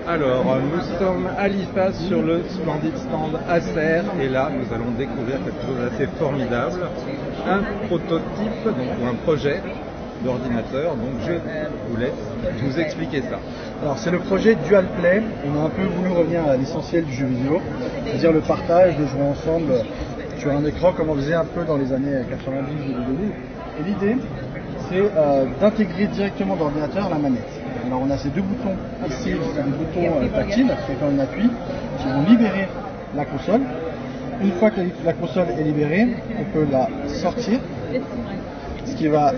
Alors, nous sommes à l'IFA sur le splendide stand Acer et là, nous allons découvrir quelque chose d'assez formidable, un prototype, ou un projet d'ordinateur. Donc, je vous laisse nous expliquer ça. Alors, c'est le projet DualPlay. On a un peu voulu revenir à l'essentiel du jeu vidéo, c'est-à-dire le partage, de jouer ensemble sur un écran comme on faisait un peu dans les années 90 ou 2000. Et l'idée, c'est d'intégrer directement dans l'ordinateur la manette. Alors on a ces deux boutons ici, c'est des boutons tactiles, quand on appuie, qui vont libérer la console. Une fois que la console est libérée, on peut la sortir, ce qui va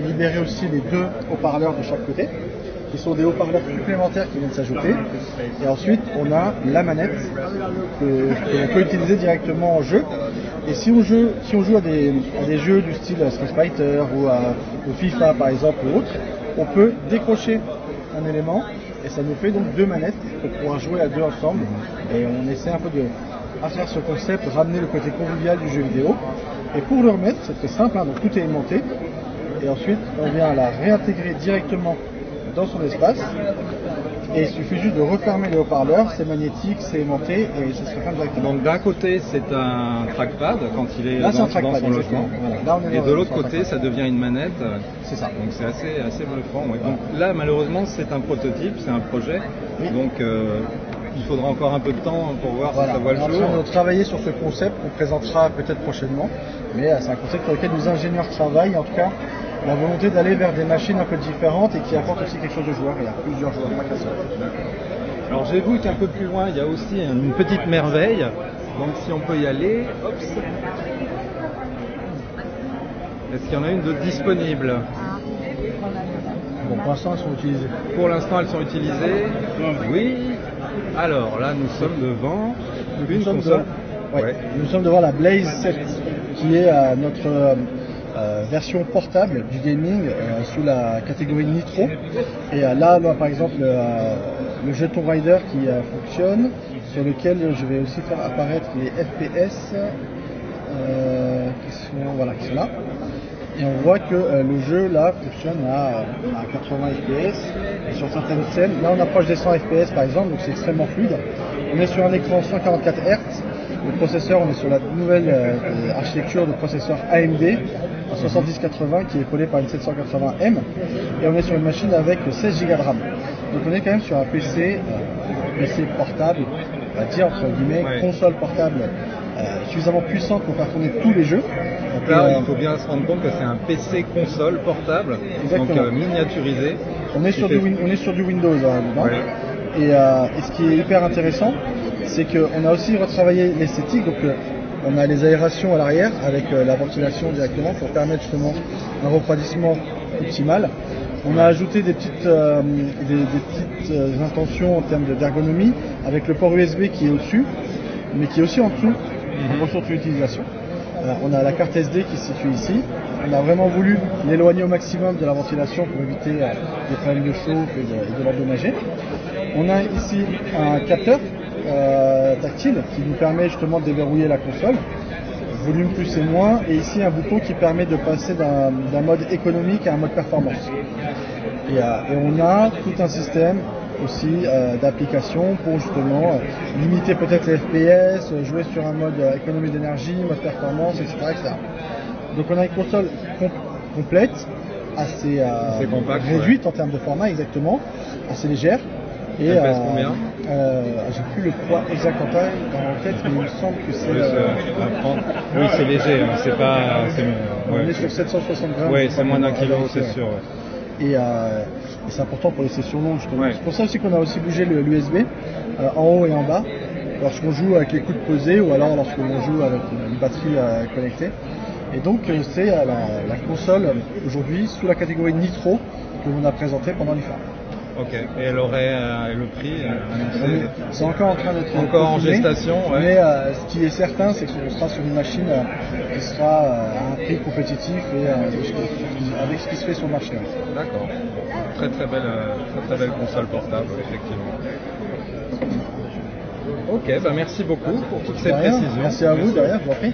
libérer aussi les deux haut-parleurs de chaque côté, qui sont des haut-parleurs supplémentaires qui viennent s'ajouter. Et ensuite, on a la manette que l'on peut utiliser directement en jeu. Et si on joue à des jeux du style Street Fighter ou au FIFA par exemple ou autre, on peut décrocher un élément et ça nous fait donc deux manettes pour pouvoir jouer à deux ensemble. Et on essaie un peu à faire ce concept, ramener le côté convivial du jeu vidéo. Et pour le remettre, c'est très simple, donc tout est aimanté. Et ensuite, on vient la réintégrer directement dans son espace. Et il suffit juste de refermer les haut-parleurs, c'est magnétique, c'est aimanté et ça se referme directement. Donc d'un côté c'est un trackpad quand il est là, dans son logement, voilà. Et de l'autre côté ça devient une manette. C'est ça. Donc c'est assez bluffant. Ouais. Donc là malheureusement c'est un prototype, c'est un projet, oui. Donc il faudra encore un peu de temps pour voir si ça voit le jour. On est en train de travailler sur ce concept qu'on présentera peut-être prochainement, mais c'est un concept sur lequel nos ingénieurs travaillent, en tout cas la volonté d'aller vers des machines un peu différentes et qui apportent aussi quelque chose de joueur. Il y a plusieurs joueurs, pas qu'un seul. Alors j'ai vu qu'un peu plus loin il y a aussi une petite merveille, donc si on peut y aller, hop. Est-ce qu'il y en a une de disponible? Bon, pour l'instant elles sont utilisées. Pour l'instant elles sont utilisées. Oui. Alors là nous sommes devant une console. Nous sommes devant la Blaze 7 qui est notre version portable du gaming sous la catégorie Nitro. Et là, par exemple, le jeton Rider qui fonctionne, sur lequel je vais aussi faire apparaître les FPS qui sont là. Et on voit que le jeu là fonctionne à 80 FPS. Et sur certaines scènes, là on approche des 100 FPS par exemple, donc c'est extrêmement fluide. On est sur un écran 144 Hz. Le processeur, on est sur la nouvelle architecture de processeur AMD 7080 qui est épaulé par une 780M. Et on est sur une machine avec 16 Go de RAM. Donc on est quand même sur un PC portable, on va dire entre guillemets, console portable suffisamment puissante pour faire tourner tous les jeux. Donc là, il faut bien se rendre compte que c'est un PC console portable, donc miniaturisé. On est sur du Windows dedans. Ouais. Et ce qui est hyper intéressant, c'est qu'on a aussi retravaillé l'esthétique. Donc on a les aérations à l'arrière avec la ventilation directement pour permettre justement un refroidissement optimal. On a ajouté des petites intentions en termes d'ergonomie avec le port USB qui est au-dessus, mais qui est aussi en dessous, en ressources d'utilisation. On a la carte SD qui se situe ici. On a vraiment voulu l'éloigner au maximum de la ventilation pour éviter des problèmes de chauffe et de l'endommager. On a ici un capteur tactile qui nous permet justement de déverrouiller la console, volume plus et moins, et ici un bouton qui permet de passer d'un mode économique à un mode performance. Et on a tout un système aussi d'applications pour justement limiter peut-être les FPS, jouer sur un mode économie d'énergie, mode performance, etc. Donc on a une console complète, assez compact, réduite en termes de format exactement, assez légère. Et elle pèse combien? J'ai plus le poids exact en tête, mais il me semble que c'est... Oui, c'est léger, c'est pas... On est sur 760 grammes. Oui, c'est moins d'un kilo, c'est sûr. Et c'est important pour les sessions longues justement. C'est pour ça aussi qu'on a aussi bougé l'USB en haut et en bas lorsqu'on joue avec les coudes posés ou alors lorsqu'on joue avec une batterie connectée. Et donc c'est la console aujourd'hui sous la catégorie Nitro que l'on a présentée pendant l'IFA. Ok, et elle aurait le prix c'est encore en train d'être en gestation, mais ce qui est certain, c'est qu'on sera sur une machine qui sera à un prix compétitif et avec ce qui se fait sur le marché. D'accord. Très belle console portable, effectivement. Ok, merci beaucoup pour toutes ces précisions. Merci à vous, derrière, je vous en prie.